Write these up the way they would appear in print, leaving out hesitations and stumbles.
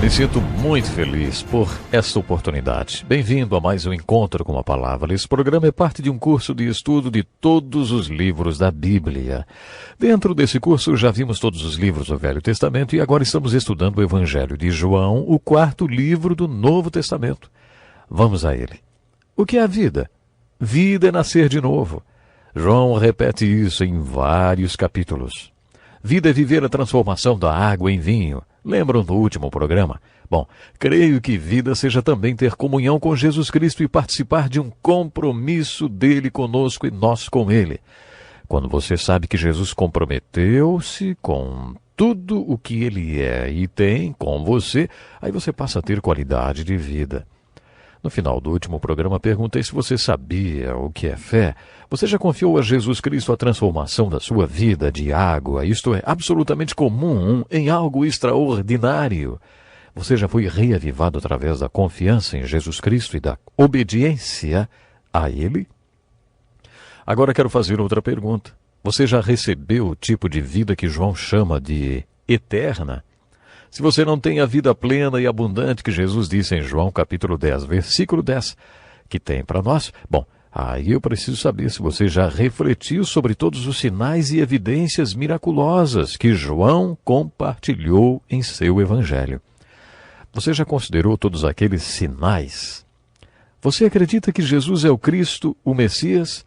Me sinto muito feliz por esta oportunidade. Bem-vindo a mais um Encontro com a Palavra. Esse programa é parte de um curso de estudo de todos os livros da Bíblia. Dentro desse curso já vimos todos os livros do Velho Testamento e agora estamos estudando o Evangelho de João, o quarto livro do Novo Testamento. Vamos a ele. O que é a vida? Vida é nascer de novo. João repete isso em vários capítulos. Vida é viver a transformação da água em vinho. Lembram do último programa? Bom, creio que vida seja também ter comunhão com Jesus Cristo e participar de um compromisso dele conosco e nós com ele. Quando você sabe que Jesus comprometeu-se com tudo o que ele é e tem com você, aí você passa a ter qualidade de vida. No final do último programa, perguntei se você sabia o que é fé. Você já confiou a Jesus Cristo a transformação da sua vida de água, isto é, absolutamente comum, em algo extraordinário? Você já foi reavivado através da confiança em Jesus Cristo e da obediência a Ele? Agora quero fazer outra pergunta. Você já recebeu o tipo de vida que João chama de eterna? Se você não tem a vida plena e abundante que Jesus disse em João capítulo 10, versículo 10, que tem para nós, bom, aí eu preciso saber se você já refletiu sobre todos os sinais e evidências miraculosas que João compartilhou em seu evangelho. Você já considerou todos aqueles sinais? Você acredita que Jesus é o Cristo, o Messias?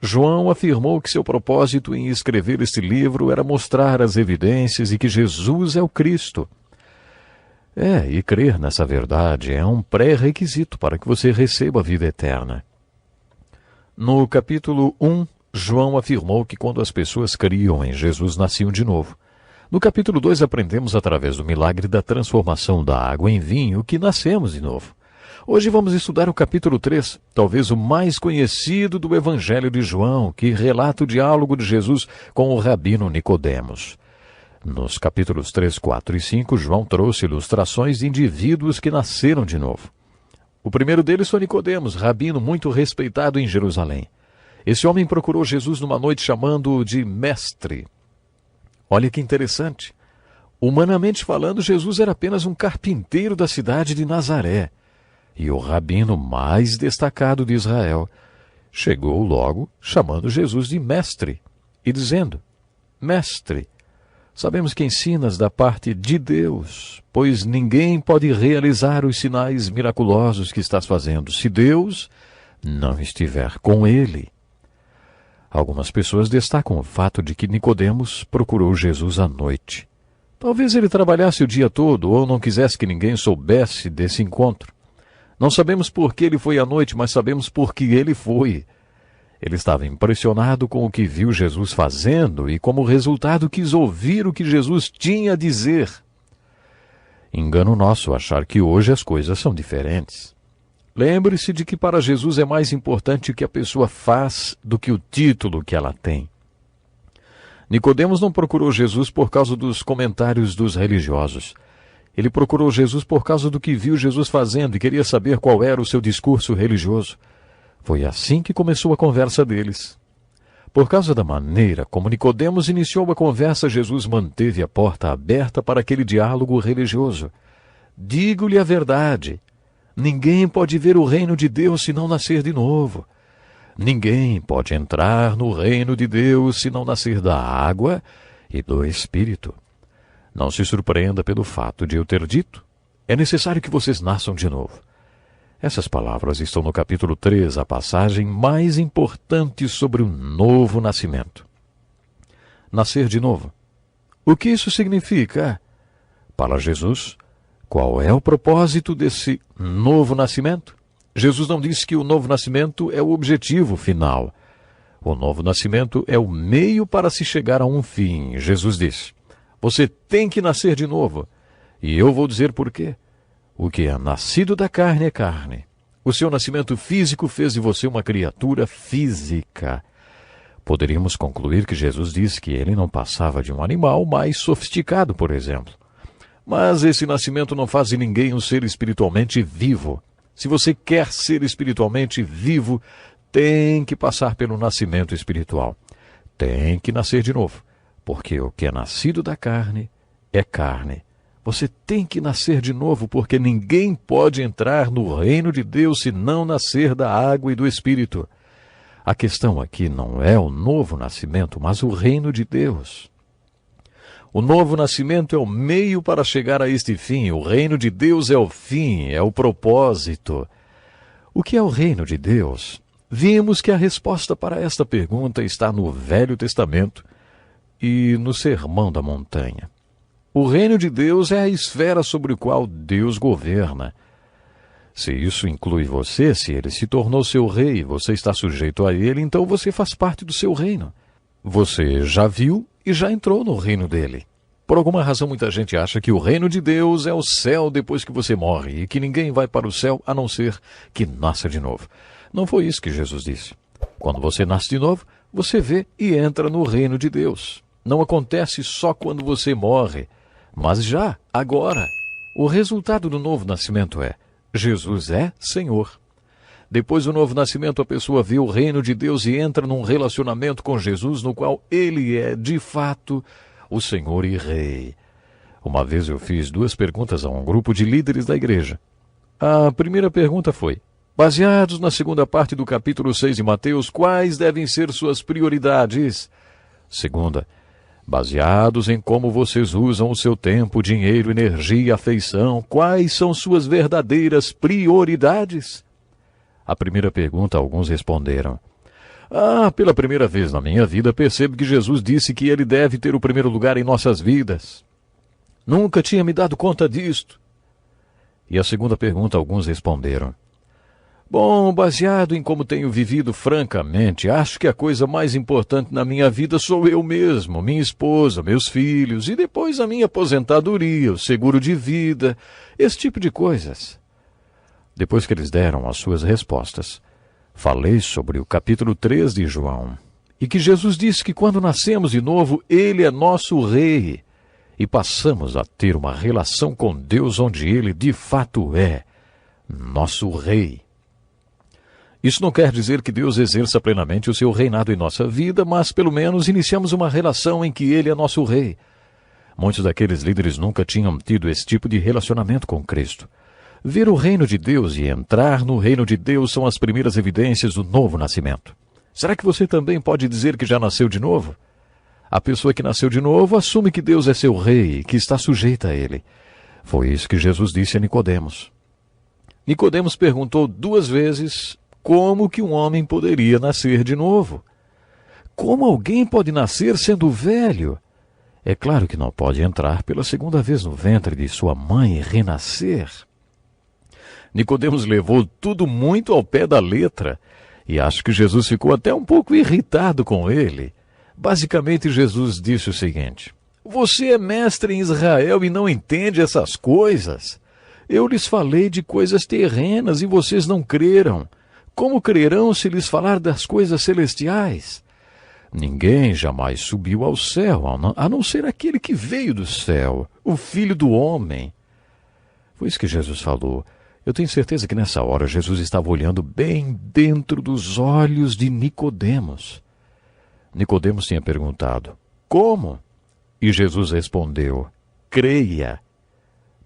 João afirmou que seu propósito em escrever este livro era mostrar as evidências e que Jesus é o Cristo. E crer nessa verdade é um pré-requisito para que você receba a vida eterna. No capítulo 1, João afirmou que quando as pessoas criam em Jesus, nasciam de novo. No capítulo 2, aprendemos através do milagre da transformação da água em vinho que nascemos de novo. Hoje vamos estudar o capítulo 3, talvez o mais conhecido do Evangelho de João, que relata o diálogo de Jesus com o rabino Nicodemos. Nos capítulos 3, 4 e 5, João trouxe ilustrações de indivíduos que nasceram de novo. O primeiro deles foi Nicodemos, rabino muito respeitado em Jerusalém. Esse homem procurou Jesus numa noite chamando-o de mestre. Olha que interessante. Humanamente falando, Jesus era apenas um carpinteiro da cidade de Nazaré. E o rabino mais destacado de Israel chegou logo chamando Jesus de mestre e dizendo: Mestre, sabemos que ensinas da parte de Deus, pois ninguém pode realizar os sinais miraculosos que estás fazendo se Deus não estiver com ele. Algumas pessoas destacam o fato de que Nicodemos procurou Jesus à noite. Talvez ele trabalhasse o dia todo ou não quisesse que ninguém soubesse desse encontro. Não sabemos por que ele foi à noite, mas sabemos por que ele foi. Ele estava impressionado com o que viu Jesus fazendo e, como resultado, quis ouvir o que Jesus tinha a dizer. Engano nosso achar que hoje as coisas são diferentes. Lembre-se de que para Jesus é mais importante o que a pessoa faz do que o título que ela tem. Nicodemos não procurou Jesus por causa dos comentários dos religiosos. Ele procurou Jesus por causa do que viu Jesus fazendo e queria saber qual era o seu discurso religioso. Foi assim que começou a conversa deles. Por causa da maneira como Nicodemos iniciou a conversa, Jesus manteve a porta aberta para aquele diálogo religioso. Digo-lhe a verdade. Ninguém pode ver o reino de Deus se não nascer de novo. Ninguém pode entrar no reino de Deus se não nascer da água e do Espírito. Não se surpreenda pelo fato de eu ter dito: é necessário que vocês nasçam de novo. Essas palavras estão no capítulo 3, a passagem mais importante sobre o novo nascimento. Nascer de novo. O que isso significa? Para Jesus, qual é o propósito desse novo nascimento? Jesus não disse que o novo nascimento é o objetivo final. O novo nascimento é o meio para se chegar a um fim. Jesus disse: você tem que nascer de novo. E eu vou dizer por quê. O que é nascido da carne é carne. O seu nascimento físico fez de você uma criatura física. Poderíamos concluir que Jesus disse que ele não passava de um animal mais sofisticado, por exemplo. Mas esse nascimento não faz de ninguém um ser espiritualmente vivo. Se você quer ser espiritualmente vivo, tem que passar pelo nascimento espiritual. Tem que nascer de novo, porque o que é nascido da carne é carne, Você tem que nascer de novo, porque ninguém pode entrar no reino de Deus se não nascer da água e do Espírito. A questão aqui não é o novo nascimento, mas o reino de Deus. O novo nascimento é o meio para chegar a este fim. O reino de Deus é o fim, é o propósito. O que é o reino de Deus? Vimos que a resposta para esta pergunta está no Velho Testamento e no Sermão da Montanha. O reino de Deus é a esfera sobre a qual Deus governa. Se isso inclui você, se ele se tornou seu rei e você está sujeito a ele, então você faz parte do seu reino. Você já viu e já entrou no reino dele. Por alguma razão, muita gente acha que o reino de Deus é o céu depois que você morre e que ninguém vai para o céu a não ser que nasça de novo. Não foi isso que Jesus disse. Quando você nasce de novo, você vê e entra no reino de Deus. Não acontece só quando você morre, mas já, agora. O resultado do novo nascimento é: Jesus é Senhor. Depois do novo nascimento, a pessoa vê o reino de Deus e entra num relacionamento com Jesus, no qual ele é, de fato, o Senhor e Rei. Uma vez eu fiz 2 perguntas a um grupo de líderes da igreja. A primeira pergunta foi: baseados na segunda parte do capítulo 6 de Mateus, quais devem ser suas prioridades? Segunda: baseados em como vocês usam o seu tempo, dinheiro, energia e afeição, quais são suas verdadeiras prioridades? A primeira pergunta, alguns responderam: pela primeira vez na minha vida percebo que Jesus disse que ele deve ter o primeiro lugar em nossas vidas. Nunca tinha me dado conta disto. E a segunda pergunta, alguns responderam: bom, baseado em como tenho vivido francamente, acho que a coisa mais importante na minha vida sou eu mesmo, minha esposa, meus filhos, e depois a minha aposentadoria, o seguro de vida, esse tipo de coisas. Depois que eles deram as suas respostas, falei sobre o capítulo 3 de João, e que Jesus disse que quando nascemos de novo, ele é nosso rei, e passamos a ter uma relação com Deus onde ele de fato é nosso rei. Isso não quer dizer que Deus exerça plenamente o seu reinado em nossa vida, mas pelo menos iniciamos uma relação em que ele é nosso rei. Muitos daqueles líderes nunca tinham tido esse tipo de relacionamento com Cristo. Ver o reino de Deus e entrar no reino de Deus são as primeiras evidências do novo nascimento. Será que você também pode dizer que já nasceu de novo? A pessoa que nasceu de novo assume que Deus é seu rei e que está sujeita a ele. Foi isso que Jesus disse a Nicodemos. Nicodemos perguntou 2 vezes como que um homem poderia nascer de novo. Como alguém pode nascer sendo velho? É claro que não pode entrar pela segunda vez no ventre de sua mãe e renascer. Nicodemos levou tudo muito ao pé da letra, e acho que Jesus ficou até um pouco irritado com ele. Basicamente, Jesus disse o seguinte: você é mestre em Israel e não entende essas coisas? Eu lhes falei de coisas terrenas e vocês não creram. Como crerão se lhes falar das coisas celestiais? Ninguém jamais subiu ao céu, a não ser aquele que veio do céu, o Filho do Homem. Foi isso que Jesus falou. Eu tenho certeza que nessa hora Jesus estava olhando bem dentro dos olhos de Nicodemos. Nicodemos tinha perguntado: como? E Jesus respondeu: creia.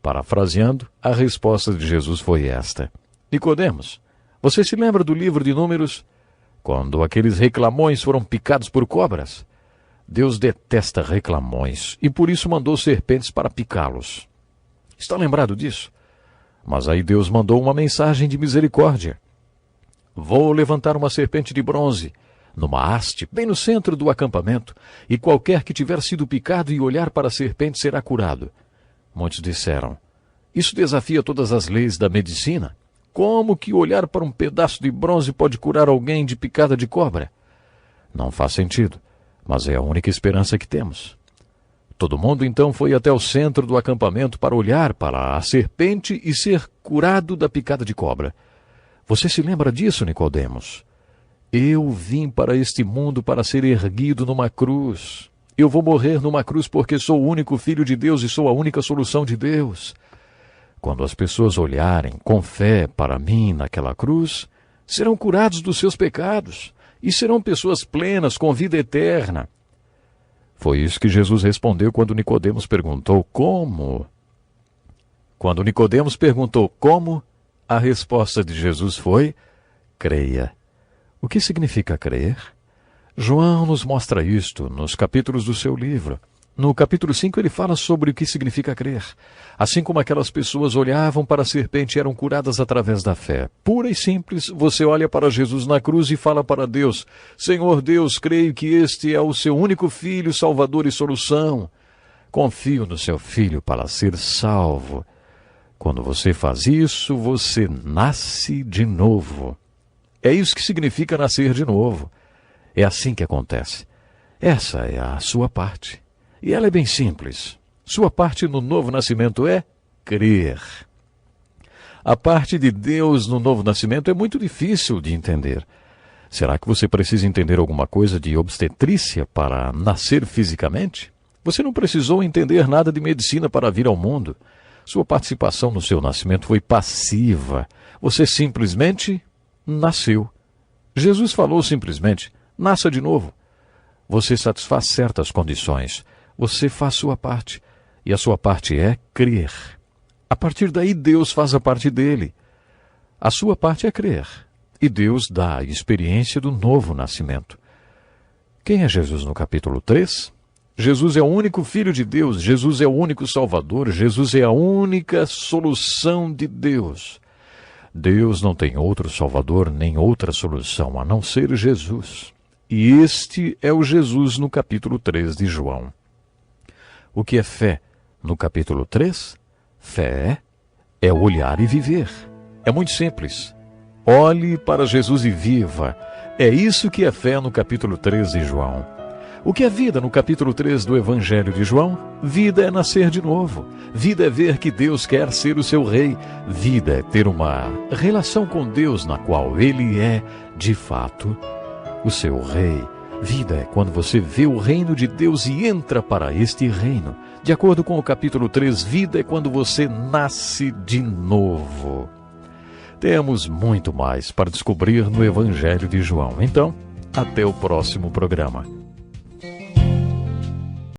Parafraseando, a resposta de Jesus foi esta: Nicodemos, você se lembra do livro de Números? Quando aqueles reclamões foram picados por cobras? Deus detesta reclamões e por isso mandou serpentes para picá-los. Está lembrado disso? Mas aí Deus mandou uma mensagem de misericórdia. Vou levantar uma serpente de bronze, numa haste, bem no centro do acampamento, e qualquer que tiver sido picado e olhar para a serpente será curado. Muitos disseram: isso desafia todas as leis da medicina. Como que olhar para um pedaço de bronze pode curar alguém de picada de cobra? Não faz sentido, mas é a única esperança que temos. Todo mundo então foi até o centro do acampamento para olhar para a serpente e ser curado da picada de cobra. Você se lembra disso, Nicodemos? Eu vim para este mundo para ser erguido numa cruz. Eu vou morrer numa cruz porque sou o único filho de Deus e sou a única solução de Deus. Quando as pessoas olharem com fé para mim naquela cruz, serão curados dos seus pecados e serão pessoas plenas com vida eterna. Foi isso que Jesus respondeu quando Nicodemos perguntou como. Quando Nicodemos perguntou como, a resposta de Jesus foi: creia. O que significa crer? João nos mostra isto nos capítulos do seu livro. No capítulo 5 ele fala sobre o que significa crer. Assim como aquelas pessoas olhavam para a serpente e eram curadas através da fé. Pura e simples, você olha para Jesus na cruz e fala para Deus: Senhor Deus, creio que este é o seu único Filho, Salvador e solução. Confio no seu Filho para ser salvo. Quando você faz isso, você nasce de novo. É isso que significa nascer de novo. É assim que acontece. Essa é a sua parte. E ela é bem simples. Sua parte no novo nascimento é crer. A parte de Deus no novo nascimento é muito difícil de entender. Será que você precisa entender alguma coisa de obstetrícia para nascer fisicamente? Você não precisou entender nada de medicina para vir ao mundo. Sua participação no seu nascimento foi passiva. Você simplesmente nasceu. Jesus falou simplesmente: nasça de novo. Você satisfaz certas condições. Você faz sua parte. E a sua parte é crer. A partir daí, Deus faz a parte dele. A sua parte é crer. E Deus dá a experiência do novo nascimento. Quem é Jesus no capítulo 3? Jesus é o único Filho de Deus. Jesus é o único Salvador. Jesus é a única solução de Deus. Deus não tem outro Salvador nem outra solução a não ser Jesus. E este é o Jesus no capítulo 3 de João. O que é fé no capítulo 3? Fé é olhar e viver. É muito simples. Olhe para Jesus e viva. É isso que é fé no capítulo 3 de João. O que é vida no capítulo 3 do Evangelho de João? Vida é nascer de novo. Vida é ver que Deus quer ser o seu rei. Vida é ter uma relação com Deus na qual Ele é, de fato, o seu rei. Vida é quando você vê o reino de Deus e entra para este reino. De acordo com o capítulo 3, vida é quando você nasce de novo. Temos muito mais para descobrir no Evangelho de João. Então, até o próximo programa.